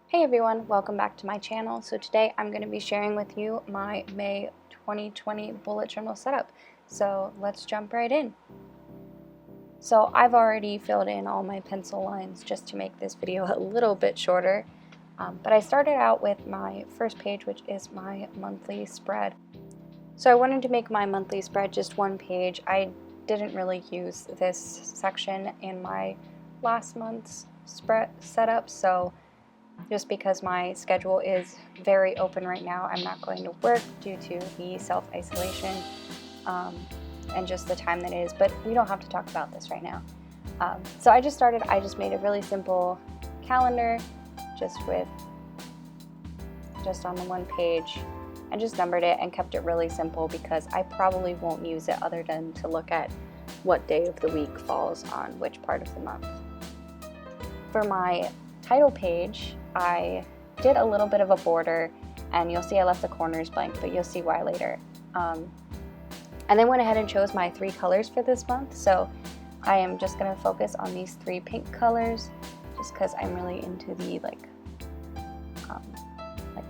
Hey everyone, welcome back to my channel. So today I'm going to be sharing with you my May 2020 bullet journal setup. So let's jump right in. So I've already filled in all my pencil lines just to make this video a little bit shorter. But I started out with my first page, which is my monthly spread. So I wanted to make my monthly spread just one page. I didn't really use this section in my last month's spread setup, so just because my schedule is very open right now, I'm not going to work due to the self-isolation and just the time that it is, but we don't have to talk about this right now. So I just made a really simple calendar just on the one page. I just numbered it and kept it really simple because I probably won't use it other than to look at what day of the week falls on which part of the month. For my title page, I did a little bit of a border, and you'll see I left the corners blank, but you'll see why later. And then went ahead and chose my 3 colors for this month. So I am just going to focus on these 3 pink colors just because I'm really into the like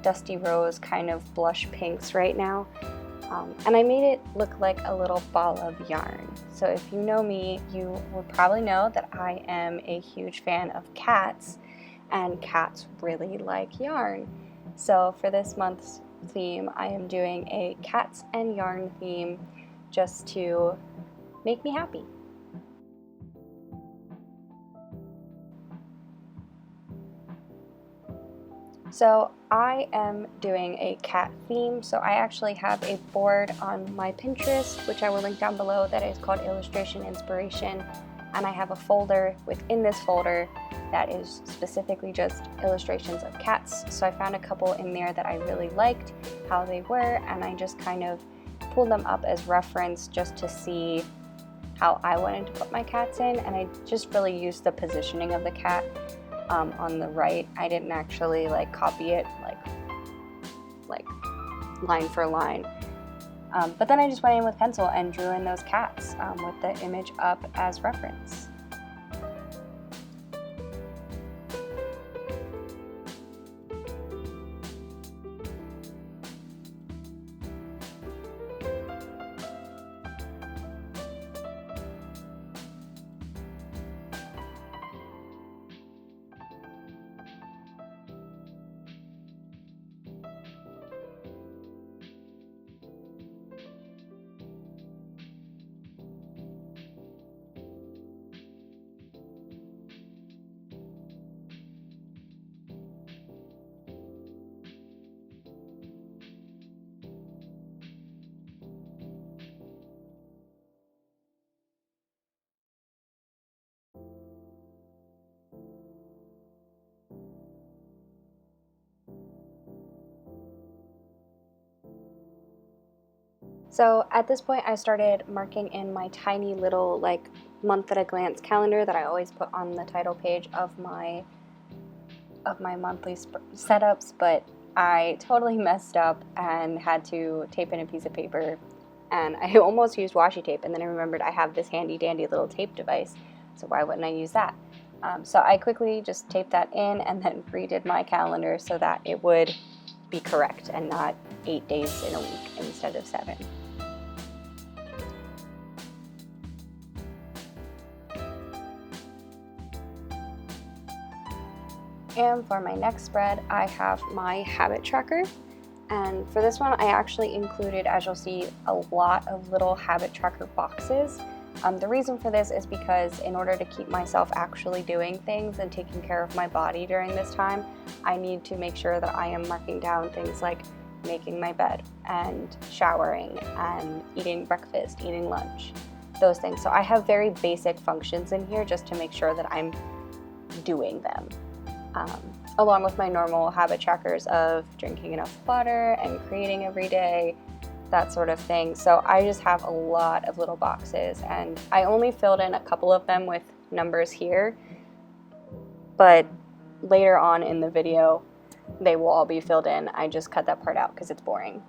dusty rose kind of blush pinks right now. And I made it look like a little ball of yarn. So if you know me, you would probably know that I am a huge fan of cats, and cats really like yarn. So for this month's theme, I am doing a cats and yarn theme just to make me happy. So I am doing a cat theme, so I actually have a board on my Pinterest, which I will link down below, that is called Illustration Inspiration, and I have a folder within this folder that is specifically just illustrations of cats. So I found a couple in there that I really liked how they were, and I just kind of pulled them up as reference just to see how I wanted to put my cats in, and I just really used the positioning of the cat on the right. I didn't actually like copy it like line for line. But then I just went in with pencil and drew in those cats with the image up as reference. So at this point I started marking in my tiny little like month at a glance calendar that I always put on the title page of my monthly setups, but I totally messed up and had to tape in a piece of paper, and I almost used washi tape, and then I remembered I have this handy dandy little tape device, so why wouldn't I use that? So I quickly just taped that in and then redid my calendar so that it would be correct and not 8 days in a week instead of 7. And for my next spread, I have my habit tracker. And for this one, I actually included, as you'll see, a lot of little habit tracker boxes. The reason for this is because in order to keep myself actually doing things and taking care of my body during this time, I need to make sure that I am marking down things like making my bed and showering and eating breakfast, eating lunch, those things. So I have very basic functions in here just to make sure that I'm doing them. Along with my normal habit trackers of drinking enough water and creating every day, that sort of thing. So I just have a lot of little boxes, and I only filled in a couple of them with numbers here, but later on in the video they will all be filled in. I just cut that part out because it's boring.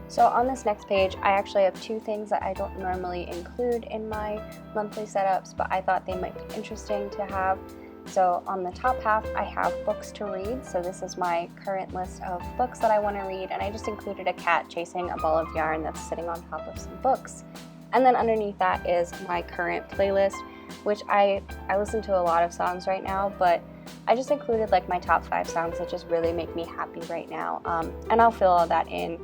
So on this next page, I actually have two things that I don't normally include in my monthly setups, but I thought they might be interesting to have. So on the top half, I have books to read. So this is my current list of books that I want to read, and I just included a cat chasing a ball of yarn that's sitting on top of some books. And then underneath that is my current playlist, which I listen to a lot of songs right now, but I just included like my top 5 songs that just really make me happy right now. And I'll fill all that in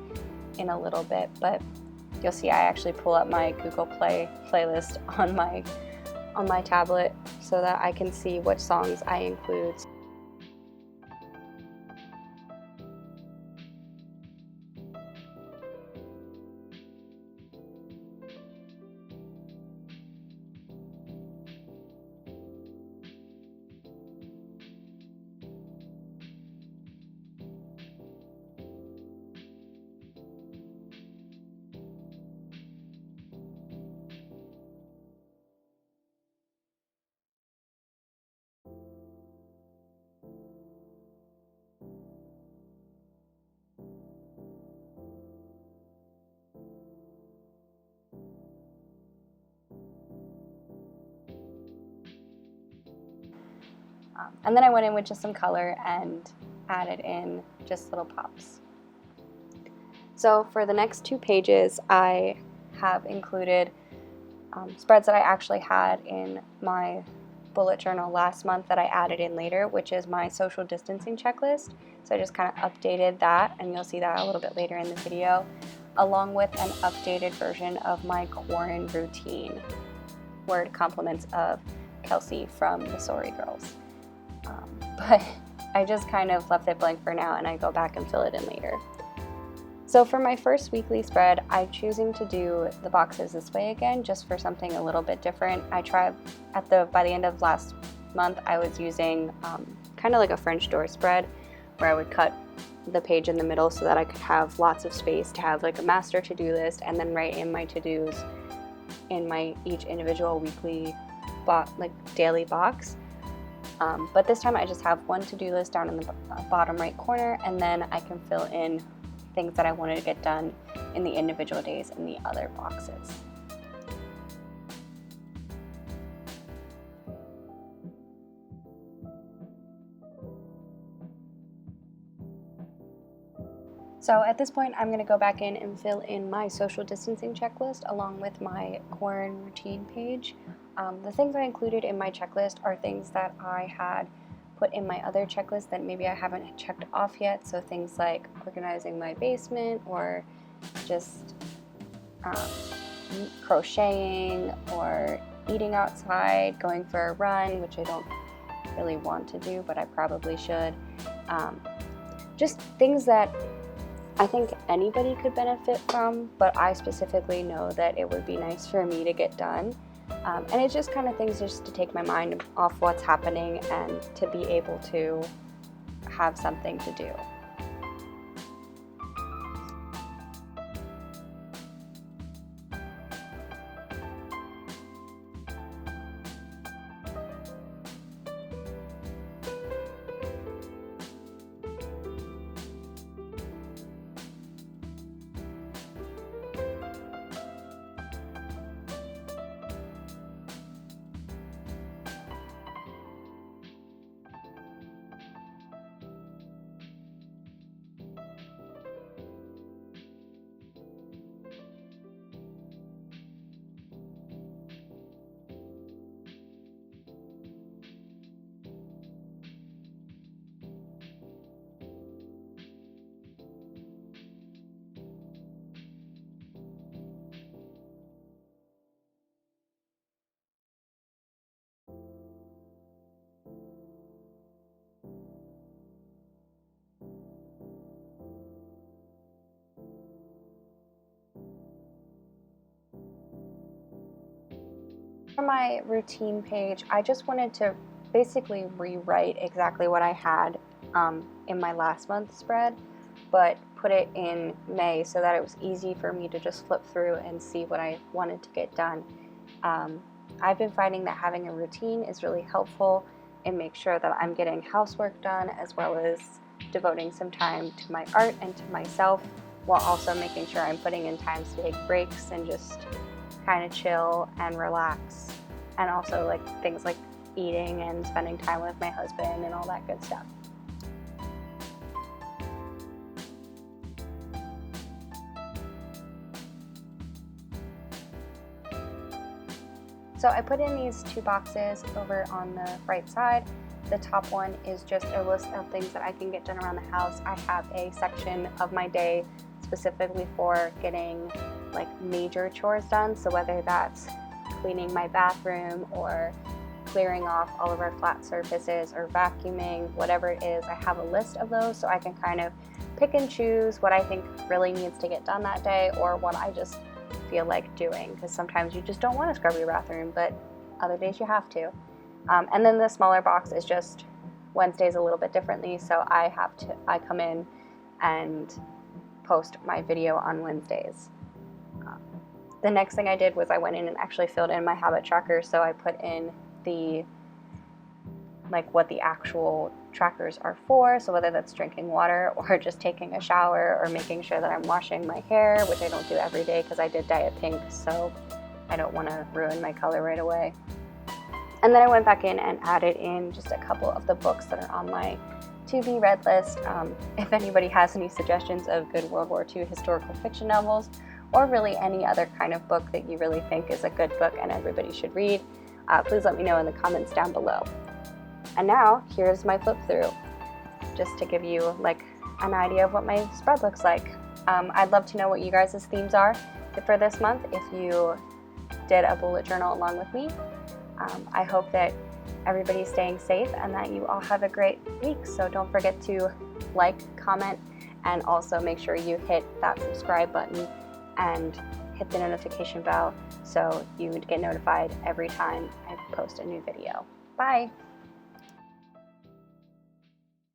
a little bit, but you'll see I actually pull up my Google Play playlist on my tablet so that I can see which songs I include. And then I went in with just some color and added in just little pops. So for the next 2 pages, I have included spreads that I actually had in my bullet journal last month that I added in later, which is my social distancing checklist. So I just kind of updated that, and you'll see that a little bit later in the video, along with an updated version of my quarantine routine, word compliments of Kelsey from the Sorry Girls. But I just kind of left it blank for now, and I go back and fill it in later. So for my first weekly spread, I'm choosing to do the boxes this way again, just for something a little bit different. I tried by the end of last month, I was using kind of like a French door spread, where I would cut the page in the middle so that I could have lots of space to have like a master to-do list, and then write in my to-dos in my each individual weekly daily box. But this time I just have one to-do list down in the bottom right corner, and then I can fill in things that I wanted to get done in the individual days in the other boxes. So at this point, I'm going to go back in and fill in my social distancing checklist along with my quarantine routine page. The things I included in my checklist are things that I had put in my other checklist that maybe I haven't checked off yet. So things like organizing my basement, or just crocheting, or eating outside, going for a run, which I don't really want to do, but I probably should. Just things that I think anybody could benefit from, but I specifically know that it would be nice for me to get done. And it's just kind of things just to take my mind off what's happening and to be able to have something to do. For my routine page, I just wanted to basically rewrite exactly what I had in my last month's spread, but put it in May so that it was easy for me to just flip through and see what I wanted to get done. I've been finding that having a routine is really helpful and make sure that I'm getting housework done, as well as devoting some time to my art and to myself. while also making sure I'm putting in times to take breaks and just kind of chill and relax. And also like things like eating and spending time with my husband and all that good stuff. So I put in these 2 boxes over on the right side. The top one is just a list of things that I can get done around the house. I have a section of my day specifically for getting like major chores done. So whether that's cleaning my bathroom or clearing off all of our flat surfaces or vacuuming, whatever it is, I have a list of those so I can kind of pick and choose what I think really needs to get done that day or what I just feel like doing, because sometimes you just don't want to scrub your bathroom, but other days you have to. And then the smaller box is just Wednesdays a little bit differently, so I come in and post my video on Wednesdays. The next thing I did was I went in and actually filled in my habit tracker, so I put in what the actual trackers are for, so whether that's drinking water or just taking a shower or making sure that I'm washing my hair, which I don't do every day because I did dye it pink, so I don't want to ruin my color right away. And then I went back in and added in just a couple of the books that are on my to-be read list. If anybody has any suggestions of good World War II historical fiction novels, or really any other kind of book that you really think is a good book and everybody should read, please let me know in the comments down below. And now, here's my flip through, just to give you like an idea of what my spread looks like. I'd love to know what you guys' themes are for this month if you did a bullet journal along with me. I hope that everybody's staying safe and that you all have a great week. So don't forget to like, comment, and also make sure you hit that subscribe button and hit the notification bell so you get notified every time I post a new video. Bye!